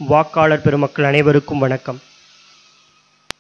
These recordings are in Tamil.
வாக்காளர் பெருமக்கள் அனைவருக்கும் வணக்கம்.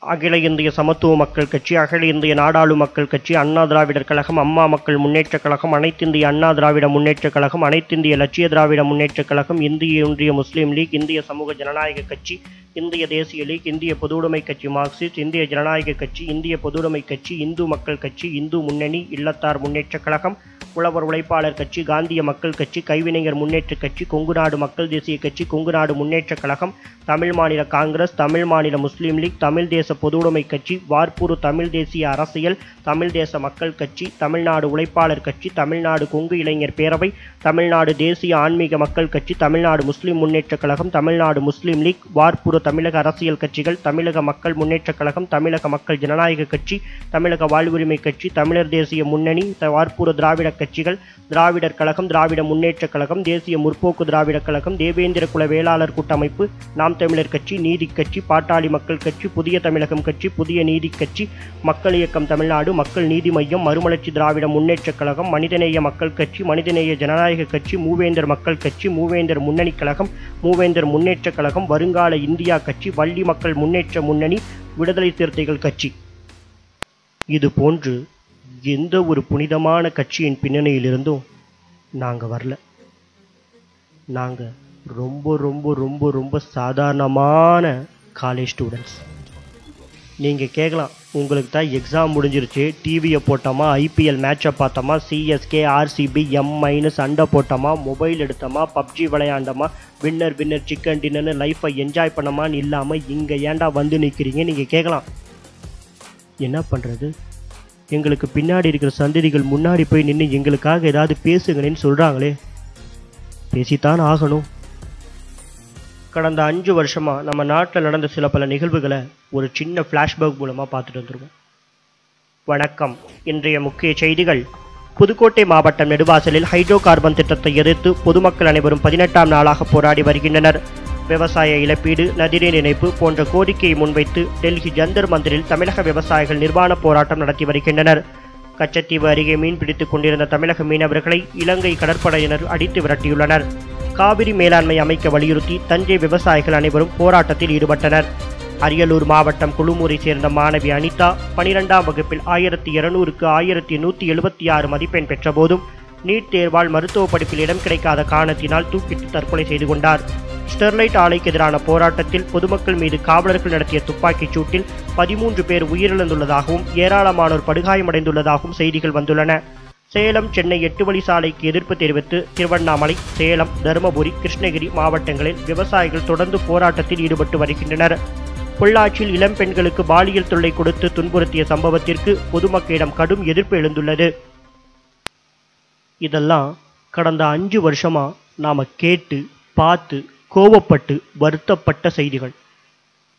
அகில இந்திய சமத்துவ மக்கள் கட்சி, அகில இந்திய நாடாளு மக்கள் கட்சி, அண்ணா திராவிடர் கழகம், அம்மா மக்கள் முன்னேற்றக் கழகம், அனைத்திந்திய அண்ணா திராவிட முன்னேற்றக் கழகம், அனைத்திந்திய லட்சிய திராவிட முன்னேற்றக் கழகம், இந்திய ஒன்றிய முஸ்லீம் லீக், இந்திய சமூக ஜனநாயக கட்சி, இந்திய தேசிய லீக், இந்திய பொதுவுடைமை கட்சி மார்க்சிஸ்ட், இந்திய ஜனநாயக கட்சி, இந்திய பொதுவுடைமை கட்சி, இந்து மக்கள் கட்சி, இந்து முன்னணி, இல்லத்தார் முன்னேற்றக் கழகம், உழவர் உழைப்பாளர் கட்சி, காந்திய மக்கள் கட்சி, கைவினைஞர் முன்னேற்றக் கட்சி, கொங்குநாடு மக்கள் தேசிய கட்சி, கொங்குநாடு முன்னேற்றக் கழகம், தமிழ் மாநில காங்கிரஸ், தமிழ் மாநில முஸ்லீம் லீக், தமிழ் தேச பொதுவுடைமை கட்சி, வார்ப்பூர் தமிழ் தேசிய அரசியல், தமிழ் தேச மக்கள் கட்சி, தமிழ்நாடு உழைப்பாளர் கட்சி, தமிழ்நாடு கொங்கு இளைஞர் பேரவை, தமிழ்நாடு தேசிய ஆன்மீக மக்கள் கட்சி, தமிழ்நாடு முஸ்லீம் முன்னேற்றக் கழகம், தமிழ்நாடு முஸ்லீம் லீக், வார்ப்பூர் தமிழக அரசியல் கட்சிகள், தமிழக மக்கள் முன்னேற்றக் கழகம், தமிழக மக்கள் ஜனநாயக கட்சி, தமிழக வாழ்வுரிமை கட்சி, தமிழர் தேசிய முன்னணி, வார்ப்பூர் திராவிட கட்சிகள், திராவிடர் கழகம், திராவிட முன்னேற்றக் கழகம், தேசிய முற்போக்கு திராவிட கழகம், தேவேந்திர குல வேளாளர் கூட்டமைப்பு, நாம் தமிழர் கட்சி, நீதி கட்சி, பாட்டாளி மக்கள் கட்சி, புதிய தமிழகம் கட்சி, புதிய நீதி கட்சி, மக்கள் இயக்கம் தமிழ்நாடு, மக்கள் நீதி மையம், மறுமலர்ச்சி திராவிட முன்னேற்றக் கழகம், மனிதநேய மக்கள் கட்சி, மனிதநேய ஜனநாயக கட்சி, மூவேந்தர் மக்கள் கட்சி, மூவேந்தர் முன்னணி கழகம், மூவேந்தர் முன்னேற்றக் கழகம், வருங்கால இந்தியா கட்சி, வள்ளி மக்கள் முன்னேற்ற முன்னணி, விடுதலை சிறுத்தைகள் கட்சி. இது போன்று எந்த ஒரு புனிதமான கட்சியின் பின்னணியிலிருந்தும் நாங்கள் வரல. நாங்கள் ரொம்ப ரொம்ப ரொம்ப ரொம்ப சாதாரணமான காலேஜ் ஸ்டூடெண்ட்ஸ். நீங்கள் கேட்கலாம், உங்களுக்கு தான் எக்ஸாம் முடிஞ்சிருச்சு, டிவியை போட்டோமா, ஐபிஎல் மேட்சை பார்த்தோமா, சிஎஸ்கே ஆர்சிபி M- சண்டை போட்டோமா, மொபைல் எடுத்தோமா, பப்ஜி விளையாண்டோமா, வின்னர் சிக்கன் டின்னர்னு லைஃப்பை என்ஜாய் பண்ணமான்னு இல்லாமல் இங்கே ஏன்டா வந்து நிற்கிறீங்க நீங்கள் கேட்கலாம். என்ன பண்ணுறது, எங்களுக்கு பின்னாடி இருக்கிற சந்ததிகள் முன்னாடி போய் நின்று எங்களுக்காக ஏதாவது பேசுங்கன்னு சொல்கிறாங்களே, பேசித்தான் ஆகணும். கடந்த 5 வருஷமாக நம்ம நாட்டில் நடந்த சில பல நிகழ்வுகளை ஒரு சின்ன ஃப்ளாஷ்பேக் மூலமாக பார்த்துட்டு வந்துருவோம். வணக்கம். இன்றைய முக்கிய செய்திகள். புதுக்கோட்டை மாவட்டம் நெடுவாசலில் ஹைட்ரோ கார்பன் திட்டத்தை எதிர்த்து பொதுமக்கள் அனைவரும் 18ஆம் நாளாக போராடி வருகின்றனர். விவசாய இழப்பீடு, நதிநீர் இணைப்பு போன்ற கோரிக்கையை முன்வைத்து டெல்லி ஜந்தர் மந்திரில் தமிழக விவசாயிகள் நிர்வாண போராட்டம் நடத்தி வருகின்றனர். கச்சத்தீவு அருகே மீன்பிடித்துக் கொண்டிருந்த தமிழக மீனவர்களை இலங்கை கடற்படையினர் அடித்து விரட்டியுள்ளனர். காவிரி மேலாண்மை அமைக்க வலியுறுத்தி தஞ்சை விவசாயிகள் அனைவரும் போராட்டத்தில் ஈடுபட்டனர். அரியலூர் மாவட்டம் குழுமூரை சேர்ந்த மாணவி அனிதா 12ஆம் வகுப்பில் 1200க்கு 1176 மதிப்பெண் பெற்ற போதும் நீட் தேர்வால் மருத்துவ படிப்பில் இடம் கிடைக்காத காரணத்தினால் தூக்கிட்டு தற்கொலை செய்து கொண்டார். ஸ்டெர்லைட் ஆலைக்கு எதிரான போராட்டத்தில் பொதுமக்கள் மீது காவலர்கள் நடத்திய துப்பாக்கிச் சூட்டில் 13 பேர் உயிரிழந்துள்ளதாகவும் ஏராளமானோர் படுகாயமடைந்துள்ளதாகவும் செய்திகள் வந்துள்ளன. சேலம், சென்னை 8 வழி சாலைக்கு எதிர்ப்பு தெரிவித்து திருவண்ணாமலை, சேலம், தருமபுரி, கிருஷ்ணகிரி மாவட்டங்களில் விவசாயிகள் தொடர்ந்து போராட்டத்தில் ஈடுபட்டு வருகின்றனர். பொள்ளாச்சியில் இளம் பெண்களுக்கு பாலியல் தொல்லை கொடுத்து துன்புறுத்திய சம்பவத்திற்கு பொதுமக்களிடம் கடும் எதிர்ப்பு எழுந்துள்ளது. இதெல்லாம் கடந்த 5 வருஷமா நாம கேட்டு பார்த்து கோபப்பட்டு வருத்தப்பட்ட செய்திகள்.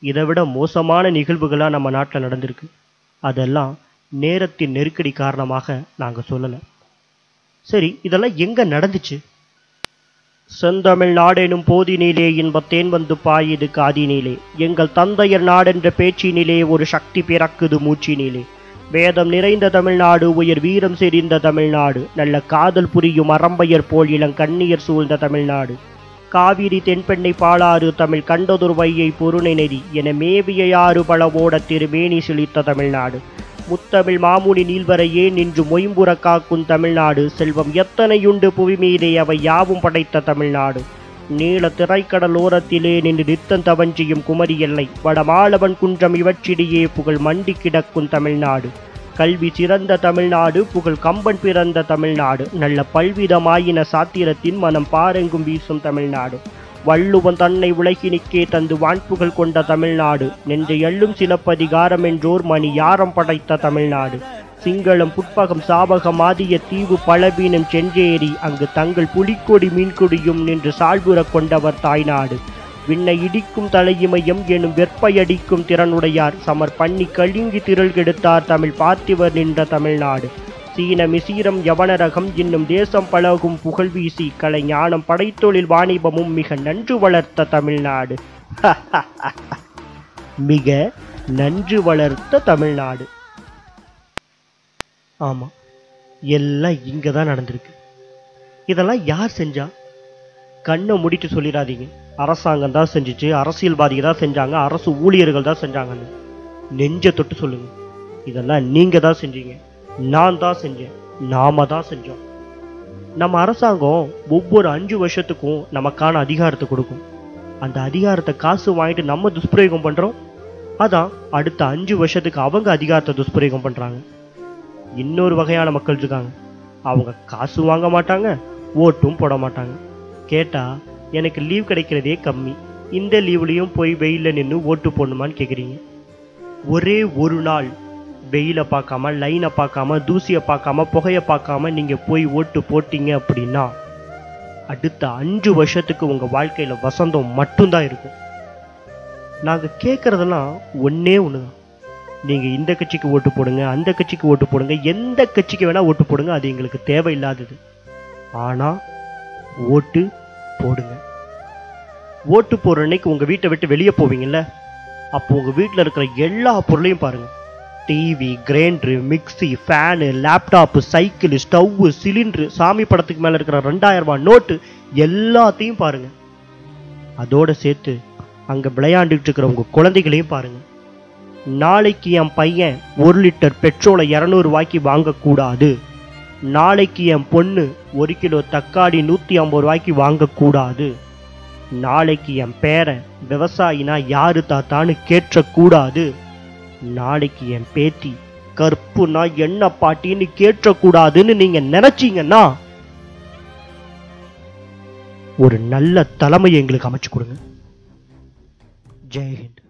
இதைவிட மோசமான நிகழ்வுகளாக நம்ம நாட்டில் நடந்திருக்கு. அதெல்லாம் நேரத்தின் நெருக்கடி காரணமாக நாங்கள் சொல்லலை. சரி, இதெல்லாம் எங்கே நடந்துச்சு? செந்தமிழ் நாடெனும் போதினிலே இன்பத்தேன் வந்து பாயுது காதினிலே, எங்கள் தந்தையர் நாடென்ற பேச்சினிலே ஒரு சக்தி பிறக்குது மூச்சினிலே, வேதம் நிறைந்த தமிழ்நாடு, உயர் வீரம் செறிந்த தமிழ்நாடு, நல்ல காதல் புரியும் அறம்பையர் போல் இளங்கண்ணியர் சூழ்ந்த தமிழ்நாடு, காவிரி தென்பெண்ணை பாலாறு தமிழ் கண்டதொரு வையை பொருணை நெறி என மேவிய யாறு பலவோட திருமேனி செழித்த தமிழ்நாடு, முத்தமிழ் மாமுனி நீள்வரையே நின்று மொயம்புற காக்கும் தமிழ்நாடு, செல்வம் எத்தனையுண்டு புவி மீதே அவை யாவும் படைத்த தமிழ்நாடு, நீள திரைக்கடல் ஓரத்திலே நின்று நித்தம் தவஞ்சியும் குமரி எல்லை, வடமாளவன் குன்றம் இவற்றிடையே புகழ் மண்டி கிடக்கும் தமிழ்நாடு, கல்வி சிறந்த தமிழ்நாடு, புகழ் கம்பன் பிறந்த தமிழ்நாடு, நல்ல பல்விதமாயின சாத்திரத்தின் மனம் பாரெங்கும் வீசும் தமிழ்நாடு, வள்ளுவன் தன்னை உலகினிக்கே தந்து வான்புகழ் கொண்ட தமிழ்நாடு, நெஞ்சை எள்ளும் சிலப்பதிகாரம் என்றோர் மணி யாரம் படைத்த தமிழ்நாடு, சிங்களம் புட்பகம் சாபகம் ஆதிய தீவு பலவீனம் சென்றேறி அங்கு தங்கள் புலிக்கொடி மீன்கொடியும் நின்று சால்புற கொண்டவர் தாய்நாடு, விண்ணை இடிக்கும் தலையிமயம் எனும் வெப்பையடிக்கும் திறனுடையார் சமர் பண்ணி கழுங்கி திரள் கெடுத்தார் தமிழ் பார்த்திவர் நின்ற தமிழ்நாடு, சீன மிசீரம் யவனரகம் என்னும் தேசம் பழகும் புகழ் வீசி கலை ஞானம் படைத்தொழில் வாணிபமும் மிக நன்று வளர்த்த தமிழ்நாடு. மிக நன்று வளர்த்த தமிழ்நாடு. ஆமா, எல்லாம் இங்க தான் நடந்திருக்கு. இதெல்லாம் யார் செஞ்சா? கண்ணை முடிட்டு சொல்லிடாதீங்க. அரசாங்கம் தான் செஞ்சுச்சு, அரசியல்வாதிகள் தான் செஞ்சாங்க, அரசு ஊழியர்கள் தான் செஞ்சாங்கன்னு நெஞ்ச தொட்டு சொல்லுங்க. இதெல்லாம் நீங்க தான் செஞ்சீங்க, நான் தான் செஞ்சேன், நாம தான் செஞ்சோம். நம்ம அரசாங்கம் ஒவ்வொரு 5 வருஷத்துக்கும் நமக்கான அதிகாரத்தை கொடுக்கும். அந்த அதிகாரத்தை காசு வாங்கிட்டு நம்ம துஷ்பிரயோகம் பண்றோம். அதான் அடுத்த 5 வருஷத்துக்கு அவங்க அதிகாரத்தை துஷ்பிரயோகம் பண்றாங்க. இன்னொரு வகையான மக்கள் இருக்காங்க. அவங்க காசு வாங்க மாட்டாங்க, ஓட்டும் போட மாட்டாங்க. கேட்டா எனக்கு லீவ் கிடைக்கிறதே கம்மி, இந்த லீவ்லையும் போய் வெயில நின்று ஓட்டு போடணுமான்னு கேட்குறீங்க. ஒரே ஒரு நாள் வெயிலை பார்க்காம, லைனை பார்க்காம, தூசியை பார்க்காம, புகையை பார்க்காம நீங்க போய் ஓட்டு போட்டீங்க அப்படின்னா அடுத்த 5 வருஷத்துக்கு உங்க வாழ்க்கையில வசந்தம் மட்டும்தான் இருக்கும். நாங்க கேட்கறதெல்லாம் ஒன்னே ஒண்ணுதான். நீங்க இந்த கட்சிக்கு ஓட்டு போடுங்க, அந்த கட்சிக்கு ஓட்டு போடுங்க, எந்த கட்சிக்கு வேணா ஓட்டு போடுங்க, அது எங்களுக்கு தேவையில்லாதது. ஆனா ஓட்டு போடுங்க. ஓட்டு போடுற அன்னைக்கு உங்க வீட்டை விட்டு வெளியே போவீங்கல்ல, அப்போ உங்க வீட்டில் இருக்கிற எல்லா பொருளையும் பாருங்க. TV, grinder, mixie, fan, laptop, cycle, stove, cylinder, சாமி படத்துக்கு மேலே இருக்கிற 2000 ரூபாய் நோட்டு எல்லாத்தையும் பாருங்க. அதோட சேர்த்து அங்கே விளையாண்டுட்டு இருக்கிற உங்க குழந்தைகளையும் பாருங்க. நாளைக்கு என் பையன் 1 லிட்டர் பெட்ரோலை 200 ரூபாய்க்கு வாங்கக்கூடாது, நாளைக்கு என் பொண்ணு 1 கிலோ தக்காளி 150 ரூபாய்க்கு வாங்கக்கூடாது, நாளைக்கு என் பேரன் விவசாயினா யாரு தாத்தான்னு கேட்கக்கூடாது, நாளைக்கு என் பேத்தி கற்புனா என்ன பாட்டின்னு கேட்கக்கூடாதுன்னு நீங்க நினைச்சீங்கன்னா ஒரு நல்ல தலைமையை எங்களுக்கு அமைச்சு கொடுங்க. ஜெய் ஹிந்த்.